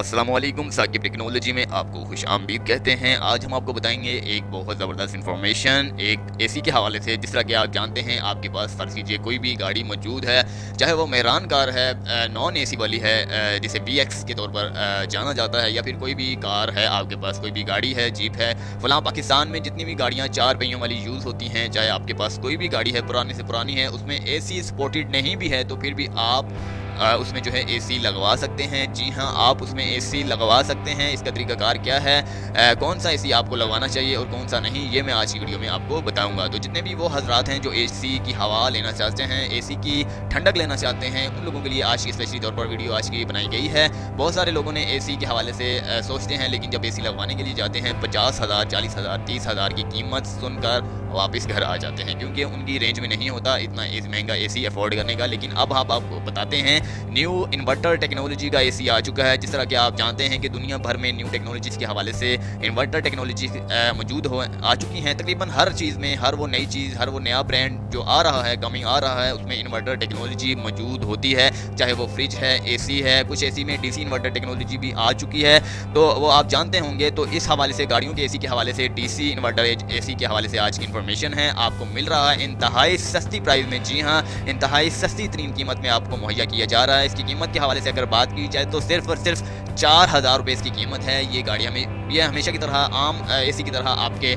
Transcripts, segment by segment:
अस्सलामुअलैकुम। साकिब टेक्नोलॉजी में आपको खुश आमदीद कहते हैं। आज हम आपको बताएंगे एक बहुत ज़बरदस्त इन्फॉर्मेशन एक एसी के हवाले से। जिस तरह कि आप जानते हैं आपके पास फ़र्ज़ कीजिए कोई भी गाड़ी मौजूद है, चाहे वो मेहरान कार है, नॉन एसी वाली है जिसे VX के तौर पर जाना जाता है, या फिर कोई भी कार है, आपके पास कोई भी गाड़ी है, जीप है फ़लाँ। पाकिस्तान में जितनी भी गाड़ियाँ 4 पहियों वाली यूज़ होती हैं, चाहे आपके पास कोई भी गाड़ी है पुरानी से पुरानी है, उसमें AC सपोर्टेड नहीं भी है तो फिर भी आप उसमें जो है AC लगवा सकते हैं। जी हाँ, आप उसमें AC लगवा सकते हैं। इसका तरीकाकार क्या है, कौन सा AC आपको लगवाना चाहिए और कौन सा नहीं, ये मैं आज की वीडियो में आपको बताऊंगा। तो जितने भी वो हजरात हैं जो AC की हवा लेना चाहते हैं, AC की ठंडक लेना चाहते हैं, उन लोगों के लिए आज की स्पेशली तौर पर वीडियो आज की बनाई गई है। बहुत सारे लोगों ने AC के हवाले से सोचते हैं, लेकिन जब AC लगवाने के लिए जाते हैं 50,000, 40,000, 30,000 की कीमत सुनकर वापस घर आ जाते हैं, क्योंकि उनकी रेंज में नहीं होता इतना महंगा AC अफोर्ड करने का। लेकिन अब हम आपको बताते हैं न्यू इन्वर्टर टेक्नोलॉजी का AC आ चुका है। जिस तरह कि आप जानते हैं कि दुनिया भर में न्यू टेक्नोलॉजीज़ के हवाले से इन्वर्टर टेक्नोलॉजी मौजूद आ चुकी हैं। तकरीबन हर चीज़ में, हर वो नई चीज़, हर वो नया ब्रांड जो आ रहा है, कमिंग आ रहा है, उसमें इन्वर्टर टेक्नोलॉजी मौजूद होती है। चाहे वो फ्रिज है, AC है, कुछ AC में DC इन्वर्टर टेक्नोलॉजी भी आ चुकी है, तो वो आप जानते होंगे। तो इस हवाले से, गाड़ियों के AC के हवाले से, DC इन्वर्टर AC के हवाले से आज की इन्फॉर्मेशन है। आपको मिल रहा है इंतहाई सस्ती प्राइस में। जी हाँ, इंतहाई सस्ती तरीन कीमत में आपको मुहैया किया जा रहा है। इसकी कीमत के हवाले से अगर बात की जाए तो सिर्फ और सिर्फ 4,000 रुपये इसकी कीमत है। ये गाड़ियाँ में ये हमेशा की तरह आम AC की तरह आपके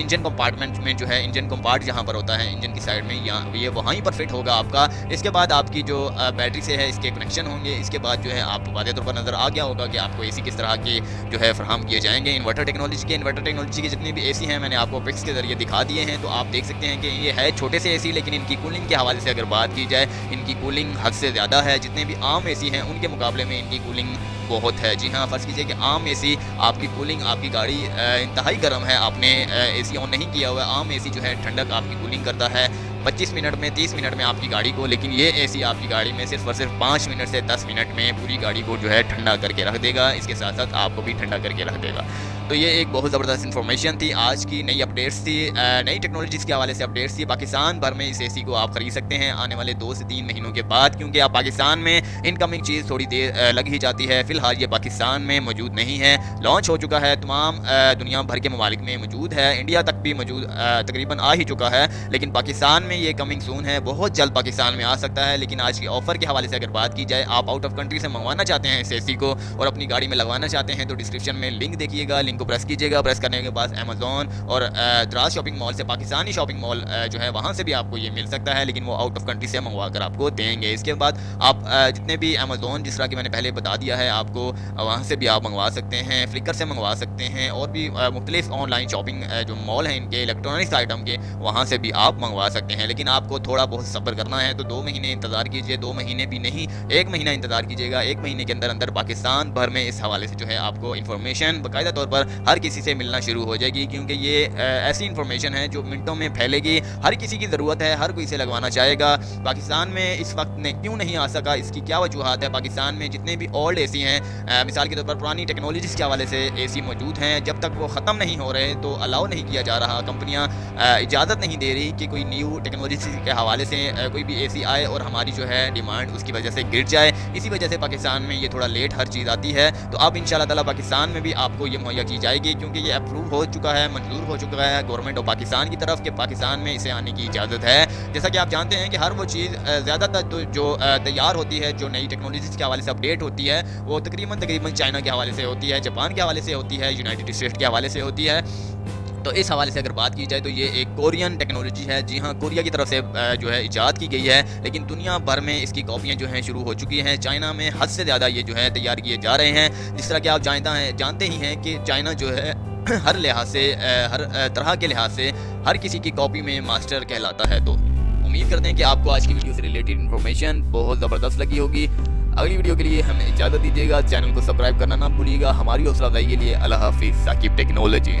इंजन कंपार्टमेंट में जो है, इंजन कंपार्ट जहाँ पर होता है इंजन की साइड में, यहाँ ये वहीं पर फिट होगा आपका। इसके बाद आपकी जो बैटरी से है इसके कनेक्शन होंगे। इसके बाद जो है आपको वाज़ेह तौर पर नज़र आ गया होगा कि आपको AC किस तरह के जो है फराहम किए जाएंगे। इन्वर्टर टेक्नोलॉजी के जितने भी AC हैं मैंने आपको पिक्स के ज़रिए दिखा दिए हैं। तो आप देख सकते हैं कि ये है छोटे से AC, लेकिन इनकी कूलिंग के हवाले से अगर बात की जाए, इनकी कूलिंग हद से ज़्यादा है। जितने भी आम AC हैं उनके मुकाबले में इनकी कूलिंग बहुत है। जी हाँ, फ़र्ज़ कीजिए कि आम AC आपकी कूलिंग, आपकी गाड़ी इंतहाई गर्म है, आपने AC ऑन नहीं किया हुआ, आम AC जो है ठंडक आपकी कूलिंग करता है 25 मिनट में, 30 मिनट में आपकी गाड़ी को। लेकिन ये AC आपकी गाड़ी में सिर्फ और सिर्फ 5 मिनट से 10 मिनट में पूरी गाड़ी को जो है ठंडा करके रख देगा। इसके साथ साथ आपको भी ठंडा करके रख देगा। तो ये एक बहुत ज़बरदस्त इन्फॉर्मेशन थी, आज की नई अपडेट्स थी, नई टेक्नोलॉजीज़ के हवाले से अपडेट्स थी। पाकिस्तान भर में इस AC को आप ख़रीद सकते हैं आने वाले 2 से 3 महीनों के बाद, क्योंकि आप पाकिस्तान में इनकमिंग चीज़ थोड़ी देर लग ही जाती है। फ़िलहाल ये पाकिस्तान में मौजूद नहीं है, लॉन्च हो चुका है, तमाम दुनिया भर के ममालिक में मौजूद है, इंडिया तक भी मौजूद तकरीबन आ ही चुका है। लेकिन पाकिस्तान में ये कमिंग सून है, बहुत जल्द पाकिस्तान में आ सकता है। लेकिन आज की ऑफ़र के हवाले से अगर बात की जाए, आप आउट ऑफ कंट्री से मंगवाना चाहते हैं इस AC को और अपनी गाड़ी में लगवाना चाहते हैं, तो डिस्क्रिप्शन में लिंक देखिएगा, लिंक को प्रेस कीजिएगा। प्रेस करने के बाद अमेज़ॉन और द्रास शॉपिंग मॉल से, पाकिस्तानी शॉपिंग मॉल जो है वहाँ से भी आपको ये मिल सकता है, लेकिन वो आउट ऑफ कंट्री से मंगवा कर आपको देंगे। इसके बाद आप जितने भी अमेज़ॉन, जिस तरह कि मैंने पहले बता दिया है आपको, वहाँ से भी आप मंगवा सकते हैं, फ्लिकर से मंगवा सकते हैं, और भी मुख्तलिफ ऑनलाइन शॉपिंग जो मॉल हैं इनके इलेक्ट्रॉनिक्स आइटम के, वहाँ से भी आप मंगवा सकते हैं। लेकिन आपको थोड़ा बहुत सब्र करना है, तो 2 महीने इंतज़ार कीजिए। 2 महीने भी नहीं, 1 महीना इंतज़ार कीजिएगा। 1 महीने के अंदर अंदर पाकिस्तान भर में इस हवाले से जो है आपको इन्फॉर्मेशन बाकायदा तौर पर हर किसी से मिलना शुरू हो जाएगी, क्योंकि ये ऐसी इन्फॉर्मेशन है जो मिनटों में फैलेगी। हर किसी की ज़रूरत है, हर कोई इसे लगवाना चाहेगा। पाकिस्तान में इस वक्त क्यों नहीं आ सका, इसकी क्या वजूहत है? पाकिस्तान में जितने भी ओल्ड AC हैं, मिसाल के तौर पर पुरानी टेक्नोलॉजीज़ के हवाले से AC मौजूद हैं, जब तक वो ख़त्म नहीं हो रहे तो अलाउ नहीं किया जा रहा। कंपनियाँ इजाज़त नहीं दे रही कि कोई न्यू टेक्नोलॉजी के हवाले से कोई भी AC आए और हमारी जो है डिमांड उसकी वजह से गिर जाए। इसी वजह से पाकिस्तान में ये थोड़ा लेट हर चीज़ आती है। तो अब इंशाअल्लाह ताला पाकिस्तान में भी आपको ये मुहैया की जाएगी, क्योंकि ये अप्रूव हो चुका है, मंजूर हो चुका है गवर्नमेंट ऑफ पाकिस्तान की तरफ, कि पाकिस्तान में इसे आने की इजाज़त है। जैसा कि आप जानते हैं कि हर वो चीज़ ज़्यादातर तो जो तैयार होती है, जो नई टेक्नोलॉजीज़ के हवाले से अपडेट होती है, वो तकरीबन चाइना के हवाले से होती है, जापान के हवाले से होती है, यूनाइटेड स्टेट्स के हवाले से होती है। तो इस हवाले से अगर बात की जाए तो ये एक कोरियन टेक्नोलॉजी है। जी हाँ, कोरिया की तरफ से जो है इजाद की गई है, लेकिन दुनिया भर में इसकी कॉपियाँ जो हैं शुरू हो चुकी हैं। चाइना में हद से ज़्यादा ये जो है तैयार किए जा रहे हैं। जिस तरह कि आप जानते ही हैं कि चाइना जो है हर लिहाज से, हर तरह के लिहाज से हर किसी की कॉपी में मास्टर कहलाता है। तो उम्मीद करते हैं कि आपको आज की वीडियो से रिलेटेड इन्फॉर्मेशन बहुत ज़बरदस्त लगी होगी। अगली वीडियो के लिए हमें इजाज़त दीजिएगा। चैनल को सब्सक्राइब करना ना भूलिएगा। हमारी हौसला अफजाई के लिए अल्लाह हाफिज़। साकिब टेक्नोलॉजी।